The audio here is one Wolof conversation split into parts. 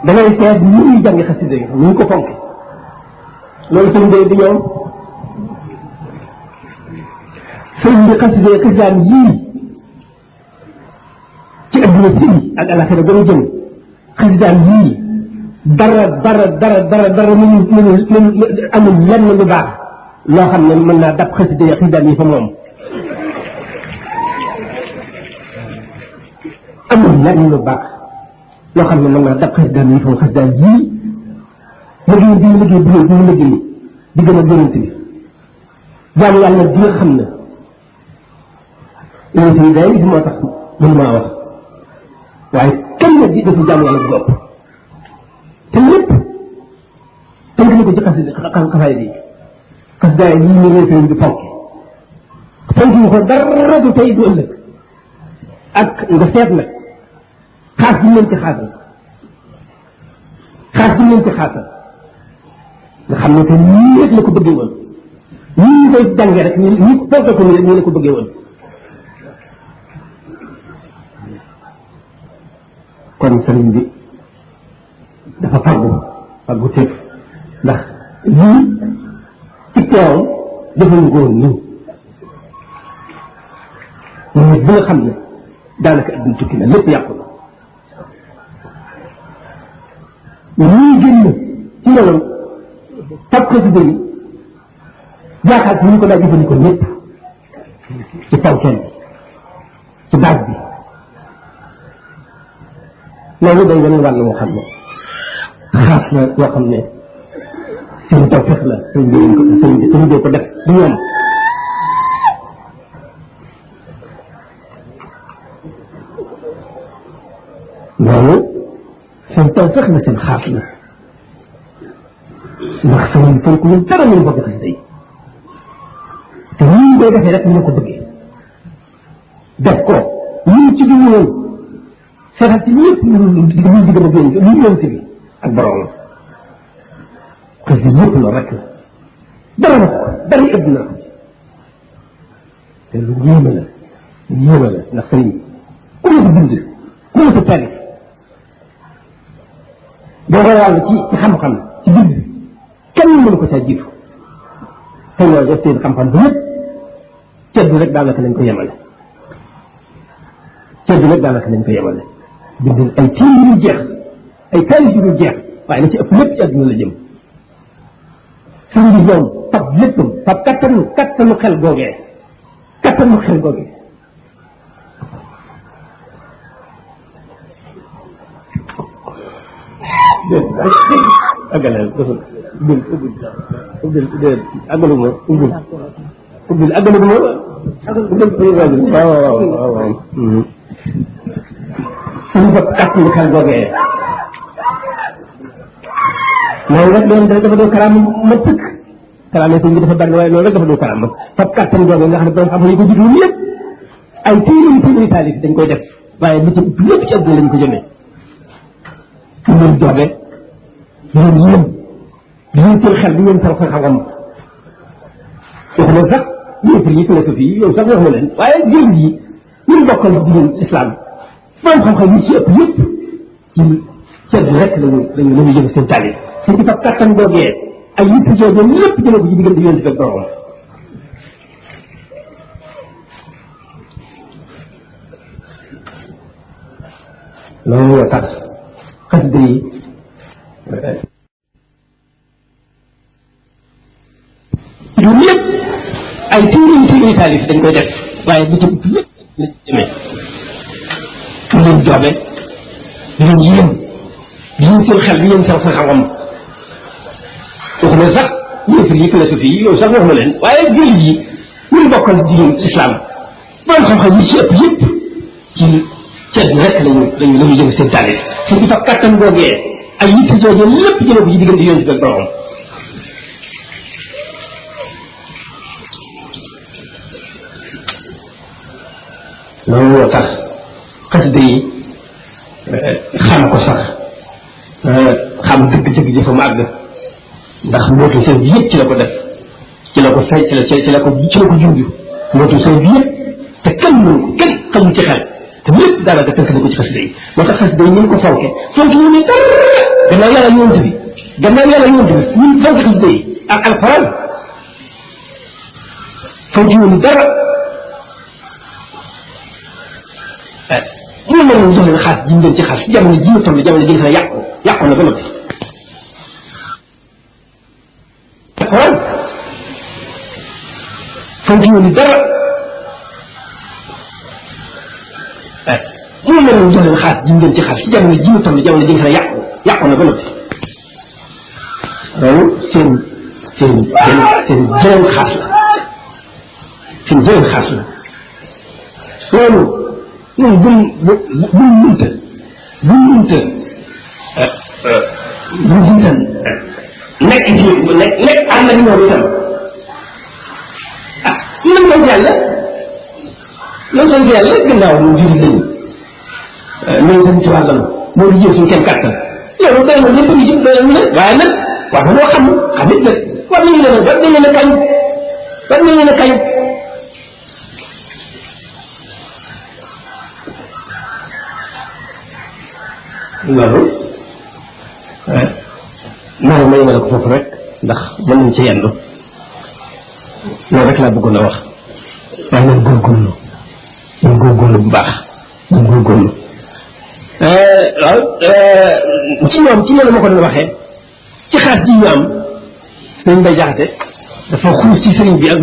da ngay seet ni ñuy jàngi xasida yi ñu ko fonk loolu sëñ bi di ñoom sëñ bi xasidaam yii ci adduna si ak alaxira gën a jëm xasidaam yii dara mënu amul lenn lu baax loo xam ne mën naa dab xasidaam yi fa moom amul lenn lu baax loo xam ne mën naa dab xasidaam yi fa moom xasidaam yii liggéey bi mu liggéey di gën a gënante bi jaamu yàlla bi nga xam ne yonent yi day bi moo tax mënu maa wax waaye kenn nag di defu jaamu yàlla bu ëpp te lépp tënk na ko ci xasaay bi xasidaay yi ñu réy sëriñ bi fonk tënk ñu ko dara du tey du ëllëg ak nga seet nag xaas bi leen ci xaasal nga xam ne que nii rek la ko bëggee woon nii ñu koy jàngee rek nii fonk ko nii rek nii la ko bëggee woon kon sëriñ bi dafa faggu téef ndax lii ci teewam defuñu ko woon nii moom it bi nga xam ne daanaka adduna tukki na lépp yàqu na ñuy génn ci loolu fab xasida yi yaakaar ci ñu ko daa jëfandikoo ñëpp ci tawkeen ci baat bi loolu day wane wàll moo xam ne xaas na yoo xam ne seen tawfeex la sëñ bi ko def du ñoom loolu seen tawfeex la seen xaas la ndax sëñ bi fonk ñu dara ñu bëgg xasida yi te ñu koy defee rek ñu ko bëggee def ko ñu ci duñu woon seetal ci ñëpp ñu digg a génn lu yonent bi ak borom parce que ñëpp loolu rek la dara na ko dara ëpp na te lu yéeme la ndax sëriñ ku ma sa bind ku ma sa taalif boo ko wàll ci xam-xam ci bind kenn mënu ko caa jiitu te ñoo def seen xam-xam bu ñëpp ceddu rek daanaka lañ ko yemale bind ay tiim yu dul jeex ay taalif yu dul jeex waaye la ci ëpp lépp ci àdduna la jëm sëriñ bi ñoom fab léppam fab kattanu xel googee agaleel dafa waaw suñu bopp kattanu xel googee loolu rek dafa doon karaam ma tëkk karaam sëñ bi dafa bari waaye loolu rek dafa doon karaam fab kattan googee nga xam ne borom xam-xam yi ko jiitu lépp ay téeméeri taalif dañ koy def waaye li ci lépp ci àdduna lañ ko jëmee fu leen joobe di leen yéem di leen teel xel di leen sal xam-xam waxuma sax yéefar yi philosophie yi yow sax wax na leen waaye jël yi ñun bokkal diine islam borom xam-xam yi ci ëpp yëpp ci cedd rek lañu jëm seen taalif seen di fab kattan googee ay yitt jooju lépp jëme ko ci diggante yonent ak borom loolu moo tax xasida yi lu lépp ay téeméeri taalif dañ koy def waaye bu ci lépp la jëmee fu leen joobe di leen yéem di leen seen xel di leen seen xam-xam waxuma sax yéefar yi philosophie yi yow sax waxuma leen waaye jullit yi ñun bokkal diine islam borom xam-xam yi ci ëpp yëpp ci cedd rek lañu jëm seen taalif seen di fab kattan googee ay yitt jooju lépp jëme ko ci diggante yonent bi ak borom loolu moo tax xasida yi xam ko sax xam dëgg-dëgg jëfa mu àgg ndax mbootu sëñ bi yëpp ci la ko def ci la ko fay ci la ko junj mbootu sëñ bi yëpp te kenn mënu ko kenn xamul ci xel te lépp daanaka tënk na ko ci xasida yi moo tax xasida yi ñu ko fonke fonk ñu ni dara gannaaw yàlla yonent bi ñun fonk xasida yi ak alxuraan fonk ñu ni dara mu mel ne jox leen xaas ji ñu doon ci xaas jamono ji ñu toll jamono ji nga xam ne yàqu na ba noppi alxuraan fonk ñu ni dara mu mel ne jox leen xaas ji ñu doon ci xaas ci jamono ji ñu toll jamono ji nga xam ne yàqu na ba noppi loolu seen jëleen xaas la seen jëleen xaas la loolu ñun buñ mënta nekk ànd ak ñoom itam ah mën nañ yàlla loolu sant yàlla gannaaw ñu juri lañu loolu seen tubaab la moo di jël suñu kenn kàttan loolu day na lépp ñu jëm doyal na waaye nag war na loo xam it nag war nañu leen a kañ loolu noonu ma yemale ko foofu rek ndax mën nañ ci yendu loolu rek laa bëggoon a wax waaye nañ góorgóorlu bu baax nañ góorgóorlu waaw ci ñoom ci noonu ma ko doon waxee ci xaas ji ñu am sëriñ Bay Jaxate dafa xuus ci sëriñ bi ak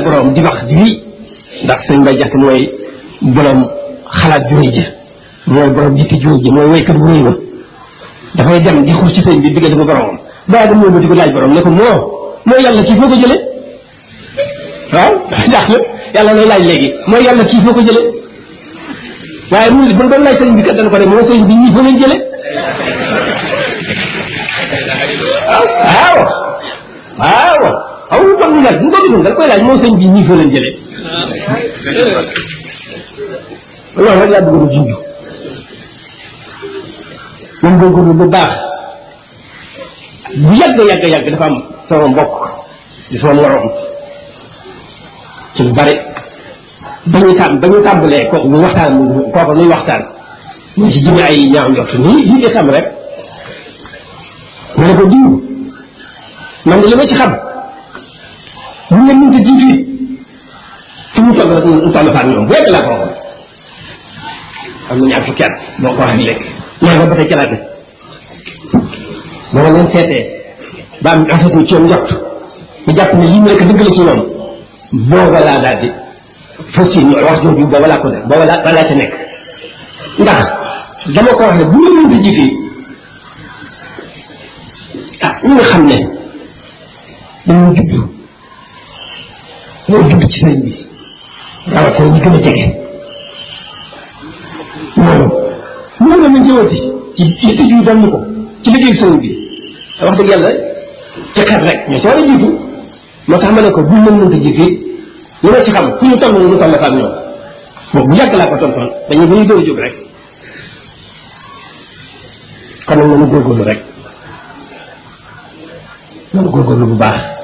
boromam di wax di lii ndax sëriñ Bay Jaxate mooy borom xalaat juróoy ji mooy borom jitti juróoy ji mooy waykat bu rëy ba dafay dem di xuus ci sëriñ bi diggante ba boromam ba dem ñëw ba di ko laaj borom ne ko mooy yàlla kii foo ko jële waaw ndax yàlla lay laaj léegi mooy yàlla kii foo ko jële waaye mu bu doon laaj sëriñ bi kat dana ko ne moo sëriñ bi ñii foo leen jële waaw kon mu nag mu ko dugg nga koy laaj moo sëriñ bi ñii foo leen jële loolu rek laa bëgg a junj moom góorgóorlu bu baax bu yàgg dafa am sama mbokk di sama morom ci lu bari ba ñu tàmbalee kooku muy waxtaan ñu ci jëme ay ñaaw njort nii lii di xam rek ma ne ko diw man de li ma ci xam mun nga mënta jiitu fi mu toll rek mu toll faak ñoom bu yàgg laa ko waxoon am nañu ak fukki at boo ko waxee léegi maa nga ba tey calaate moo leen seetee ba am affaire ci ñoom njort mu jàpp ne lii mu nekk dëgg la ci ñoom booba laa daal di fas yéene wax jooju booba laa ko def booba laa ca nekk ndax dama ko wax ne bu ñu mënta ji fii ñi nga xam ne dañoo judd ci sëriñ bi rawatina ñu gën a jege loolu nañ jëwati ci yitte ju doon ko ci liggéey sëriñ bi wax dëgg yàlla ci xet rek ñoo ci war a jiitu moo tax ma ne ko bu ñu mënta ji fii li ma ci xam fu ñu toll ñu toll fa ak ñoom boobu bu yàgg laa ko tontoon dañuy door a jóg rek kon nag nañu góorgóorlu rek nañu góorgóorlu bu baax